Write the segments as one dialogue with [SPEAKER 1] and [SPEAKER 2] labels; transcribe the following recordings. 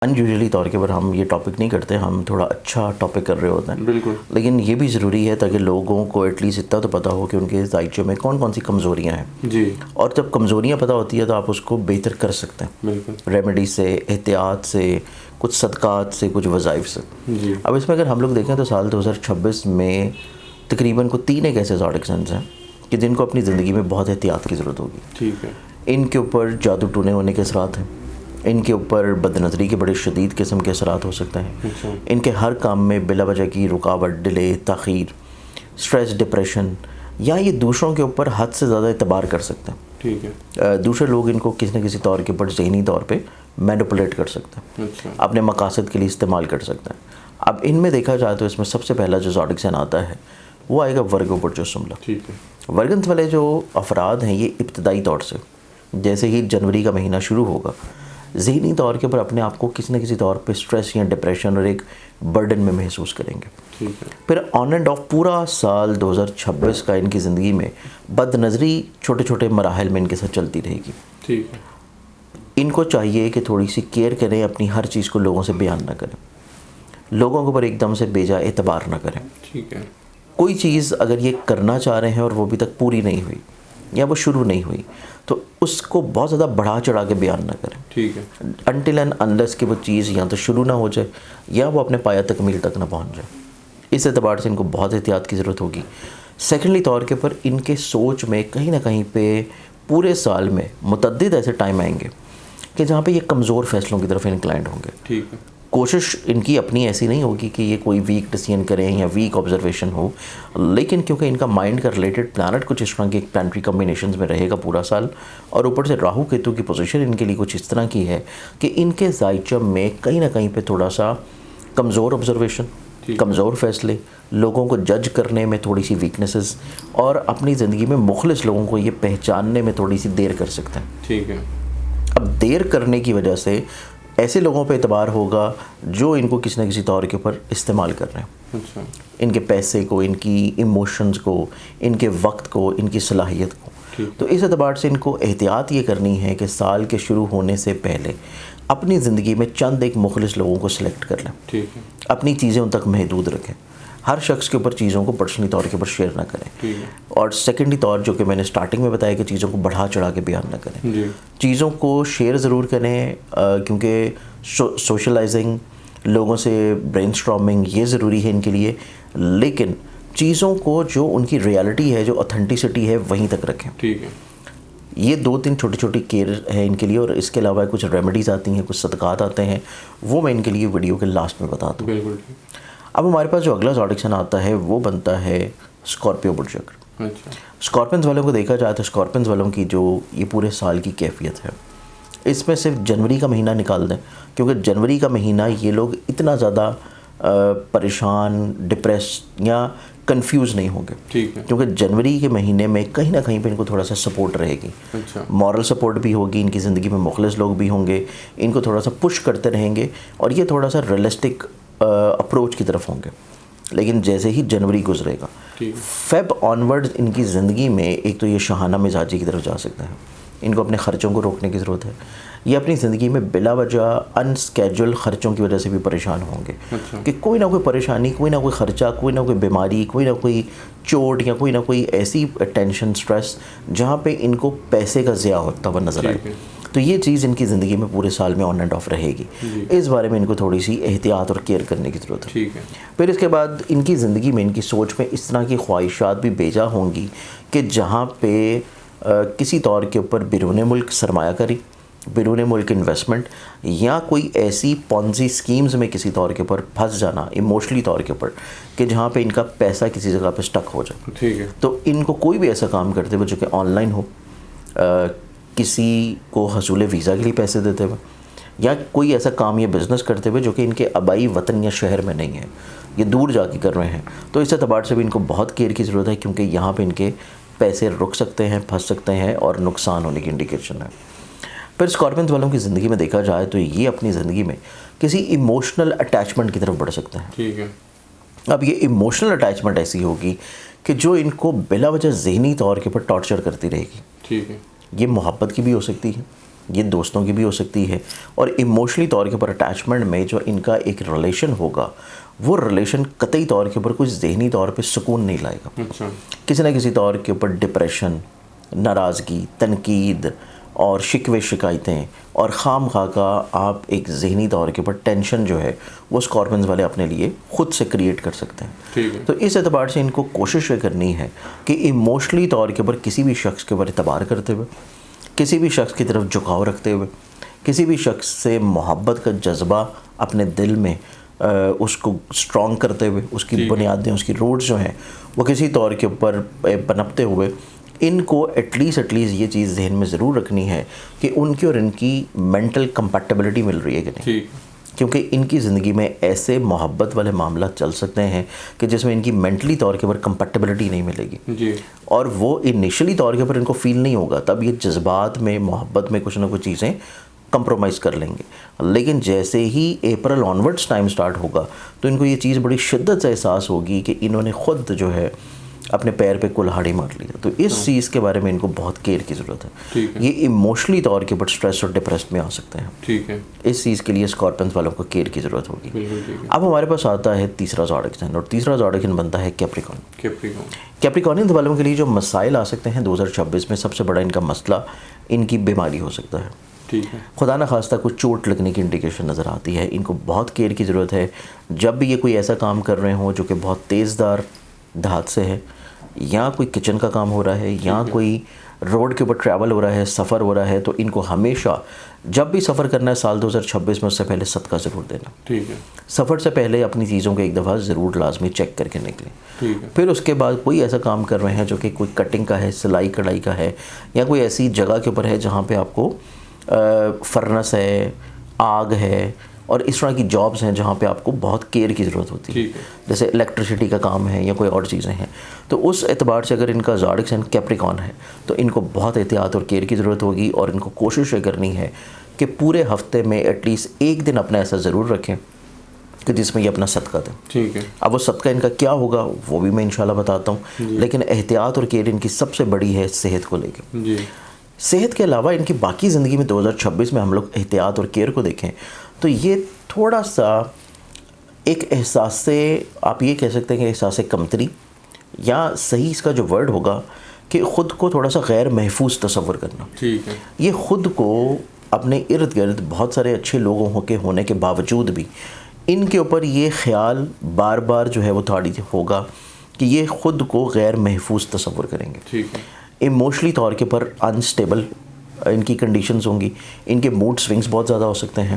[SPEAKER 1] Usually طور کے پر ہم یہ ٹاپک نہیں کرتے, ہم تھوڑا اچھا ٹاپک کر رہے ہوتے ہیں.
[SPEAKER 2] بالکل.
[SPEAKER 1] لیکن یہ بھی ضروری ہے تاکہ لوگوں کو ایٹ لیسٹ اتنا تو پتہ ہو کہ ان کے ذائقے میں کون کون سی کمزوریاں ہیں.
[SPEAKER 2] جی.
[SPEAKER 1] اور جب کمزوریاں پتہ ہوتی ہے تو آپ اس کو بہتر کر سکتے ہیں.
[SPEAKER 2] بالکل.
[SPEAKER 1] ریمیڈی سے, احتیاط سے, کچھ صدقات سے, کچھ وظائف سے.
[SPEAKER 2] جی.
[SPEAKER 1] اب اس میں اگر ہم لوگ دیکھیں تو سال 2026 میں تقریباً تین ایک ایسے زوڈکسنز ہیں کہ جن کو اپنی زندگی میں بہت احتیاط کی ضرورت ہوگی.
[SPEAKER 2] ٹھیک ہے.
[SPEAKER 1] ان کے اوپر جادو ٹونے ہونے کے اثرات ہیں, ان کے اوپر بد نظری کے بڑے شدید قسم کے اثرات ہو سکتے ہیں.
[SPEAKER 2] اچھا.
[SPEAKER 1] ان کے ہر کام میں بلا وجہ کی رکاوٹ, ڈیلے, تاخیر, سٹریس, ڈپریشن, یا یہ دوسروں کے اوپر حد سے زیادہ اعتبار کر سکتے ہیں.
[SPEAKER 2] ٹھیک ہے.
[SPEAKER 1] دوسرے لوگ ان کو کسی نہ کسی طور کے اوپر ذہنی طور پہ مینیپولیٹ کر سکتے ہیں,
[SPEAKER 2] اچھا.
[SPEAKER 1] اپنے مقاصد کے لیے استعمال کر سکتے ہیں. اب ان میں دیکھا جائے تو اس میں سب سے پہلا جو زوڈکسن آتا ہے وہ آئے گا ورگو پرچوسملا.
[SPEAKER 2] ٹھیک ہے.
[SPEAKER 1] ورگنس والے جو افراد ہیں یہ ابتدائی طور سے جیسے ہی جنوری کا مہینہ شروع ہوگا ذہنی طور کے اوپر اپنے آپ کو کسی نہ کسی طور پہ اسٹریس یا ڈپریشن اور ایک برڈن میں محسوس کریں گے.
[SPEAKER 2] ٹھیک ہے.
[SPEAKER 1] پھر آن اینڈ آف پورا سال 2026 کا ان کی زندگی میں بد نظری چھوٹے چھوٹے مراحل میں ان کے ساتھ چلتی رہے گی.
[SPEAKER 2] ٹھیک ہے.
[SPEAKER 1] ان کو چاہیے کہ تھوڑی سی کیئر کریں, اپنی ہر چیز کو لوگوں سے بیان نہ کریں, لوگوں کے اوپر ایک دم سے بیجا اعتبار نہ کریں.
[SPEAKER 2] ٹھیک ہے.
[SPEAKER 1] کوئی چیز اگر یہ کرنا چاہ رہے ہیں اور وہ ابھی تک پوری نہیں ہوئی یا وہ شروع نہیں ہوئی تو اس کو بہت زیادہ بڑھا چڑھا کے بیان نہ کریں.
[SPEAKER 2] ٹھیک ہے.
[SPEAKER 1] انٹل اینڈ انلیس کہ وہ چیز یا تو شروع نہ ہو جائے یا وہ اپنے پایہ تکمیل تک نہ پہنچ جائے. اس اعتبار سے ان کو بہت احتیاط کی ضرورت ہوگی. سیکنڈلی طور کے پر ان کے سوچ میں کہیں نہ کہیں پہ پورے سال میں متعدد ایسے ٹائم آئیں گے کہ جہاں پہ یہ کمزور فیصلوں کی طرف انکلائنڈ ہوں گے.
[SPEAKER 2] ٹھیک ہے.
[SPEAKER 1] کوشش ان کی اپنی ایسی نہیں ہوگی کہ یہ کوئی ویک ڈیسیژن کریں یا ویک آبزرویشن ہو, لیکن کیونکہ ان کا مائنڈ کا ریلیٹڈ پلانٹ کچھ اس طرح کے پلانٹری کمبینیشنز میں رہے گا پورا سال, اور اوپر سے راہو کیتو کی پوزیشن ان کے لیے کچھ اس طرح کی ہے کہ ان کے ذائقے میں کہیں نہ کہیں پہ تھوڑا سا کمزور آبزرویشن, کمزور فیصلے, لوگوں کو جج کرنے میں تھوڑی سی ویکنیسز, اور اپنی زندگی میں مخلص لوگوں کو یہ پہچاننے میں تھوڑی سی دیر کر سکتے ہیں.
[SPEAKER 2] ٹھیک ہے.
[SPEAKER 1] اب دیر کرنے کی وجہ سے ایسے لوگوں پہ اعتبار ہوگا جو ان کو کسی نہ کسی طور کے اوپر استعمال کر رہے ہیں.
[SPEAKER 2] اچھا.
[SPEAKER 1] ان کے پیسے کو, ان کی ایموشنز کو, ان کے وقت کو, ان کی صلاحیت کو. تو اس اعتبار سے ان کو احتیاط یہ کرنی ہے کہ سال کے شروع ہونے سے پہلے اپنی زندگی میں چند ایک مخلص لوگوں کو سلیکٹ کر لیں.
[SPEAKER 2] ٹھیک ہے.
[SPEAKER 1] اپنی چیزیں ان تک محدود رکھیں, ہر شخص کے اوپر چیزوں کو پرسنلی طور کے اوپر شیئر نہ کریں.
[SPEAKER 2] ٹھیک ہے.
[SPEAKER 1] اور سیکنڈلی طور جو کہ میں نے سٹارٹنگ میں بتایا کہ چیزوں کو بڑھا چڑھا کے بیان نہ کریں.
[SPEAKER 2] جی.
[SPEAKER 1] چیزوں کو شیئر ضرور کریں کیونکہ سوشلائزنگ, لوگوں سے برین اسٹارمنگ یہ ضروری ہے ان کے لیے, لیکن چیزوں کو جو ان کی ریالٹی ہے, جو اوتھینٹسٹی ہے وہیں تک رکھیں.
[SPEAKER 2] ٹھیک ہے.
[SPEAKER 1] یہ 2-3 چھوٹی چھوٹی کیئر ہے ان کے لیے, اور اس کے علاوہ کچھ ریمیڈیز آتی ہیں, کچھ صدقات آتے ہیں, وہ میں ان کے لیے ویڈیو کے لاسٹ میں بتاتا ہوں.
[SPEAKER 2] بالکل.
[SPEAKER 1] اب ہمارے پاس جو اگلا زوڈکسن آتا ہے وہ بنتا ہے اسکارپیو برج چکر.
[SPEAKER 2] اچھا.
[SPEAKER 1] اسکارپینز والوں کو دیکھا جائے تو اسکارپینز والوں کی جو یہ پورے سال کی کیفیت ہے, اس میں صرف جنوری کا مہینہ نکال دیں, کیونکہ جنوری کا مہینہ یہ لوگ اتنا زیادہ پریشان, ڈپریس یا کنفیوز نہیں ہوں گے.
[SPEAKER 2] ٹھیک ہے.
[SPEAKER 1] کیونکہ جنوری کے مہینے میں کہیں نہ کہیں پہ ان کو تھوڑا سا سپورٹ رہے گی.
[SPEAKER 2] اچھا.
[SPEAKER 1] مورل سپورٹ بھی ہوگی, ان کی زندگی میں مخلص لوگ بھی ہوں گے, ان کو تھوڑا سا پش کرتے رہیں گے, اور یہ تھوڑا سا ریئلسٹک اپروچ کی طرف ہوں گے. لیکن جیسے ہی جنوری گزرے گا, فیب آنورڈ ان کی زندگی میں ایک تو یہ شاہانہ مزاجی کی طرف جا سکتا ہے, ان کو اپنے خرچوں کو روکنے کی ضرورت ہے. یہ اپنی زندگی میں بلا وجہ ان اسکیجول خرچوں کی وجہ سے بھی پریشان ہوں گے.
[SPEAKER 2] اچھا.
[SPEAKER 1] کہ کوئی نہ کوئی پریشانی, کوئی نہ کوئی خرچہ, کوئی نہ کوئی بیماری, کوئی نہ کوئی چوٹ, یا کوئی نہ کوئی ایسی ٹینشن, اسٹریس جہاں پہ ان کو پیسے کا ضیاع ہوتا ہوا نظر آئے. تو یہ چیز ان کی زندگی میں پورے سال میں آن اینڈ آف رہے گی. اس بارے میں ان کو تھوڑی سی احتیاط اور کیئر کرنے کی ضرورت ہے.
[SPEAKER 2] ٹھیک ہے.
[SPEAKER 1] پھر اس کے بعد ان کی زندگی میں, ان کی سوچ میں اس طرح کی خواہشات بھی بیجا ہوں گی کہ جہاں پہ کسی طور کے اوپر بیرون ملک سرمایہ کاری, بیرون ملک انویسٹمنٹ, یا کوئی ایسی پونزی اسکیمز میں کسی طور کے اوپر پھنس جانا ایموشنلی طور کے اوپر کہ جہاں پہ ان کا پیسہ کسی جگہ پہ اسٹک ہو جائے.
[SPEAKER 2] ٹھیک ہے.
[SPEAKER 1] تو ان کو کوئی بھی ایسا کام کرتے ہوئے جو کہ آن لائن ہو, کسی کو حصول ویزا کے لیے پیسے دیتے ہوئے, یا کوئی ایسا کام یا بزنس کرتے ہوئے جو کہ ان کے آبائی وطن یا شہر میں نہیں ہے, یہ دور جا کے کر رہے ہیں, تو اس اعتبار سے بھی ان کو بہت کیئر کی ضرورت ہے, کیونکہ یہاں پہ ان کے پیسے رک سکتے ہیں, پھنس سکتے ہیں, اور نقصان ہونے کی انڈیکیشن ہے. پھر اسکارپینز والوں کی زندگی میں دیکھا جائے تو یہ اپنی زندگی میں کسی ایموشنل اٹیچمنٹ کی طرف بڑھ سکتے ہیں.
[SPEAKER 2] ٹھیک ہے.
[SPEAKER 1] اب یہ ایموشنل اٹیچمنٹ ایسی ہوگی کہ جو ان کو بلا وجہ ذہنی طور کے اوپر ٹارچر کرتی رہے گی.
[SPEAKER 2] ٹھیک ہے.
[SPEAKER 1] یہ محبت کی بھی ہو سکتی ہے, یہ دوستوں کی بھی ہو سکتی ہے, اور ایموشنلی طور کے اوپر اٹیچمنٹ میں جو ان کا ایک ریلیشن ہوگا وہ ریلیشن قطعی طور کے اوپر کچھ ذہنی طور پہ سکون نہیں لائے گا. کسی نہ کسی طور کے اوپر ڈپریشن, ناراضگی, تنقید اور شکوے شکایتیں اور خام خواہ کا آپ ایک ذہنی طور کے اوپر ٹینشن جو ہے وہ اسکارپینز والے اپنے لیے خود سے کریٹ کر سکتے ہیں. تو اس اعتبار سے ان کو کوشش یہ کرنی ہے کہ ایموشنلی طور کے اوپر کسی بھی شخص کے اوپر اعتبار کرتے ہوئے, کسی بھی شخص کی طرف جھکاؤ رکھتے ہوئے, کسی بھی شخص سے محبت کا جذبہ اپنے دل میں اس کو اسٹرانگ کرتے ہوئے, اس کی بنیادیں, اس کی روٹس جو ہیں وہ کسی طور کے اوپر پنپتے ہوئے, ان کو ایٹ لیسٹ یہ چیز ذہن میں ضرور رکھنی ہے کہ ان کی اور ان کی مینٹل کمپیٹیبلٹی مل رہی ہے کہ نہیں. کیونکہ ان کی زندگی میں ایسے محبت والے معاملات چل سکتے ہیں کہ جس میں ان کی مینٹلی طور کے اوپر کمپیٹیبلٹی نہیں ملے گی, اور وہ انیشلی طور کے اوپر ان کو فیل نہیں ہوگا, تب یہ جذبات میں, محبت میں کچھ نہ کچھ چیزیں کمپرومائز کر لیں گے. لیکن جیسے ہی اپریل آنورڈس ٹائم سٹارٹ ہوگا تو ان کو یہ چیز بڑی شدت سے احساس ہوگی کہ انہوں نے خود جو ہے اپنے پیر پہ کلہاڑی مار لی. تو اس چیز کے بارے میں ان کو بہت کیئر کی ضرورت ہے. یہ ایموشنلی طور کے اوپر اسٹریس اور ڈپریسڈ میں آ سکتے ہیں. اس چیز کے لیے اسکارپینز والوں کو کیئر کی ضرورت ہوگی. اب ہمارے پاس آتا ہے تیسرا زوڈک سائن, اور تیسرا زوڈک سائن بنتا ہے کیپریکون. کیپریکونین والوں کے لیے جو مسائل آ سکتے ہیں 2026 میں, سب سے بڑا ان کا مسئلہ ان کی بیماری ہو سکتا ہے. خدا نہ خواستہ کچھ چوٹ لگنے کی انڈیکیشن نظر آتی ہے. ان کو بہت کیئر کی ضرورت ہے جب بھی یہ کوئی ایسا کام کر رہے ہوں جو کہ بہت تیز دار دھات سے ہے, یا کوئی کچن کا کام ہو رہا ہے, یا کوئی روڈ کے اوپر ٹریول ہو رہا ہے, سفر ہو رہا ہے, تو ان کو ہمیشہ جب بھی سفر کرنا ہے سال 2026 میں اس سے پہلے صدقہ ضرور دینا. سفر سے پہلے اپنی چیزوں کو ایک دفعہ ضرور لازمی چیک کر کے نکلیں. پھر اس کے بعد کوئی ایسا کام کر رہے ہیں جو کہ کوئی کٹنگ کا ہے, سلائی کڑھائی کا ہے, یا کوئی ایسی جگہ کے اوپر ہے جہاں پہ آپ کو فرنس ہے, آگ ہے, اور اس طرح کی جابز ہیں جہاں پہ آپ کو بہت کیئر کی ضرورت ہوتی ہے, جیسے الیکٹریسٹی کا کام ہے یا کوئی اور چیزیں ہیں. تو اس اعتبار سے اگر ان کا زوڈک سائن کیپریکون ہے تو ان کو بہت احتیاط اور کیئر کی ضرورت ہوگی, اور ان کو کوشش یہ کرنی ہے کہ پورے ہفتے میں ایٹ لیسٹ ایک دن اپنا ایسا ضرور رکھیں کہ جس میں یہ اپنا صدقہ دیں. اب وہ صدقہ ان کا کیا ہوگا وہ بھی میں انشاءاللہ بتاتا ہوں, لیکن احتیاط اور کیئر ان کی سب سے بڑی ہے صحت کو لے کے. صحت کے علاوہ ان کی باقی زندگی میں 2026 میں ہم لوگ احتیاط اور کیئر کو دیکھیں تو یہ تھوڑا سا ایک احساس سے, آپ یہ کہہ سکتے ہیں کہ احساس کمتری, یا صحیح اس کا جو ورڈ ہوگا کہ خود کو تھوڑا سا غیر محفوظ تصور کرنا. یہ خود کو اپنے ارد گرد بہت سارے اچھے لوگوں کے ہونے کے باوجود بھی ان کے اوپر یہ خیال بار بار جو ہے وہ تھوڑی ہوگا کہ یہ خود کو غیر محفوظ تصور کریں گے. ایموشنلی طور کے پر انسٹیبل ان کی کنڈیشنز ہوں گی, ان کے موڈ سوئنگز بہت زیادہ ہو سکتے ہیں.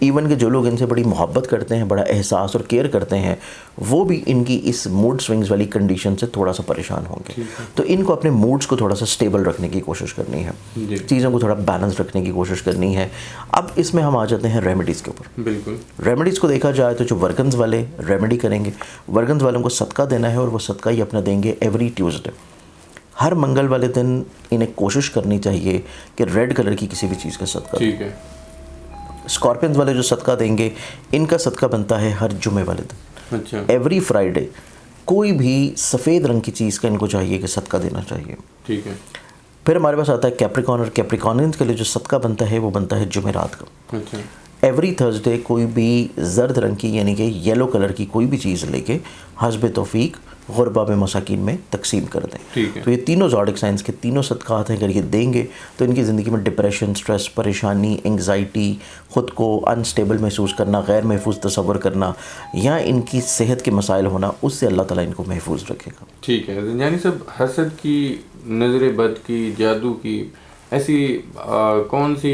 [SPEAKER 1] ایون کہ جو لوگ ان سے بڑی محبت کرتے ہیں, بڑا احساس اور کیئر کرتے ہیں, وہ بھی ان کی اس موڈ سوئنگز والی کنڈیشن سے تھوڑا سا پریشان ہوں گے. تو ان کو اپنے موڈز کو تھوڑا سا سٹیبل رکھنے کی کوشش کرنی ہے, چیزوں کو تھوڑا بیلنس رکھنے کی کوشش کرنی ہے. اب اس میں ہم آ جاتے ہیں ریمیڈیز کے اوپر. ریمیڈیز کو دیکھا جائے تو جو ورکنز والے ریمیڈی کریں گے, ورکنز والوں کو صدقہ دینا ہے, اور وہ صدقہ ہی اپنا دیں گے ایوری ٹیوزڈے. ہر منگل والے دن انہیں کوشش کرنی چاہیے کہ ریڈ کلر کی کسی بھی چیز کا صدقہ دیں. اسکارپینز والے جو صدقہ دیں گے, ان کا صدقہ بنتا ہے ہر جمعے والے دن. ایوری فرائیڈے کوئی بھی سفید رنگ کی چیز کا ان کو چاہیے کہ صدقہ دینا چاہیے. پھر ہمارے پاس آتا ہے کیپریکون, اور کیپریکونینز کے لیے جو صدقہ بنتا ہے وہ بنتا ہے جمعرات کا. ایوری تھرسڈے کوئی بھی زرد رنگ کی یعنی کہ یلو کلر کی کوئی بھی چیز لے کے حسب توفیق غربا میں مساکین میں تقسیم کر دیں. تو یہ تینوں زوڈک سائنس کے تینوں صدقات ہیں, اگر یہ دیں گے تو ان کی زندگی میں ڈپریشن, سٹریس, پریشانی, انگزائٹی, خود کو انسٹیبل محسوس کرنا, غیر محفوظ تصور کرنا, یا ان کی صحت کے مسائل ہونا, اس سے اللہ تعالیٰ ان کو محفوظ رکھے گا.
[SPEAKER 2] ٹھیک ہے. یعنی سب حسد کی, نظر بد کی, جادو کی, ایسی کون سی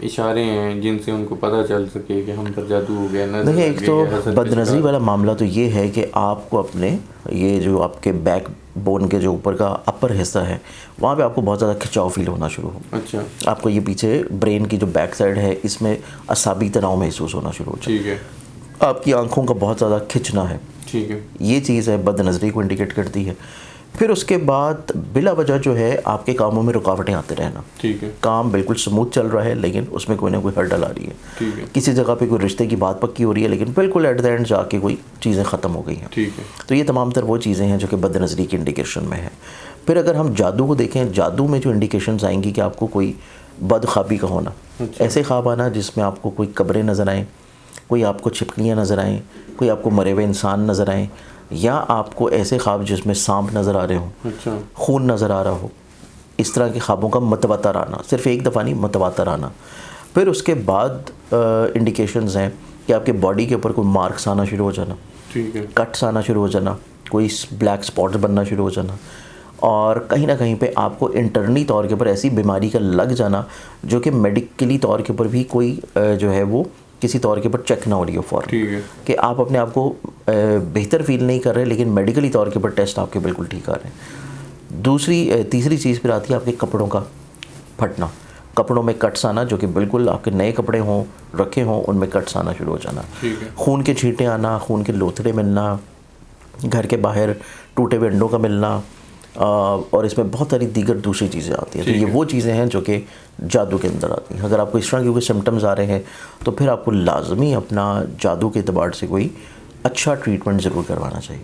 [SPEAKER 2] اشارے ہیں جن سے ان کو پتہ چل سکے کہ ہم پر جادو ہو گیا؟
[SPEAKER 1] دیکھیں, ایک تو بد نظری والا معاملہ تو یہ ہے کہ آپ کو اپنے یہ جو آپ کے بیک بون کے جو اوپر کا اپر حصہ ہے وہاں پہ آپ کو بہت زیادہ کھچاؤ فیل ہونا شروع ہو.
[SPEAKER 2] اچھا.
[SPEAKER 1] آپ کو یہ پیچھے برین کی جو بیک سائڈ ہے اس میں اعصابی تناؤ محسوس ہونا شروع ہو جائے.
[SPEAKER 2] ٹھیک ہے.
[SPEAKER 1] آپ کی آنکھوں کا بہت زیادہ کھنچنا ہے.
[SPEAKER 2] ٹھیک ہے.
[SPEAKER 1] یہ چیز ہے بد نظری کو انڈیکیٹ کرتی ہے. پھر اس کے بعد بلا وجہ جو ہے آپ کے کاموں میں رکاوٹیں آتے رہنا.
[SPEAKER 2] ٹھیک ہے.
[SPEAKER 1] کام بالکل سموتھ چل رہا ہے لیکن اس میں کوئی نہ کوئی ہرڈل آ رہی ہے.
[SPEAKER 2] ٹھیک ہے.
[SPEAKER 1] کسی جگہ پہ کوئی رشتے کی بات پکی ہو رہی ہے لیکن بالکل ایٹ دا اینڈ جا کے کوئی چیزیں ختم ہو گئی ہیں.
[SPEAKER 2] ٹھیک ہے.
[SPEAKER 1] تو یہ تمام تر وہ چیزیں ہیں جو کہ بد نظری کی انڈیکیشن میں ہے. پھر اگر ہم جادو کو دیکھیں, جادو میں جو انڈیکیشنز آئیں گی کہ آپ کو کوئی بدخوابی کا ہونا, ایسے خواب آنا جس میں آپ کو کوئی قبریں نظر آئیں, کوئی آپ کو چھپکلیاں نظر آئیں, کوئی آپ کو مرے ہوئے انسان نظر آئیں, یا آپ کو ایسے خواب جس میں سانپ نظر آ رہے ہوں, خون نظر آ رہا ہو. اس طرح کے خوابوں کا متواتر آنا, صرف ایک دفعہ نہیں, متواتر آنا. پھر اس کے بعد انڈیکیشنز ہیں کہ آپ کے باڈی کے اوپر کوئی مارکس آنا شروع ہو جانا, کٹس آنا شروع ہو جانا, کوئی بلیک اسپاٹس بننا شروع ہو جانا, اور کہیں نہ کہیں پہ آپ کو انٹرنی طور کے اوپر ایسی بیماری کا لگ جانا جو کہ میڈیکلی طور کے اوپر بھی کوئی جو ہے وہ کسی طور کے اوپر چیک نہ ہو رہی ہو فوراً, کہ آپ اپنے آپ کو بہتر فیل نہیں کر رہے لیکن میڈیکلی طور کے اوپر ٹیسٹ آپ کے بالکل ٹھیک آ رہے ہیں. تیسری چیز پھر آتی ہے آپ کے کپڑوں کا پھٹنا, کپڑوں میں کٹس آنا جو کہ بالکل آپ کے نئے کپڑے ہوں رکھے ہوں ان میں کٹس آنا شروع ہو جانا, خون کے چھینٹے آنا, خون کے لوتھڑے ملنا, گھر کے باہر ٹوٹے ہوئے انڈوں کا ملنا, اور اس میں بہت ساری دیگر دوسری چیزیں آتی ہیں. تو یہ وہ چیزیں ہیں جو کہ جادو کے اندر آتی ہیں. اگر آپ کو اس طرح کے کوئی سمٹمز آ رہے ہیں تو پھر آپ کو لازمی اپنا جادو کے اعتبار سے کوئی اچھا ٹریٹمنٹ ضرور کروانا چاہیے.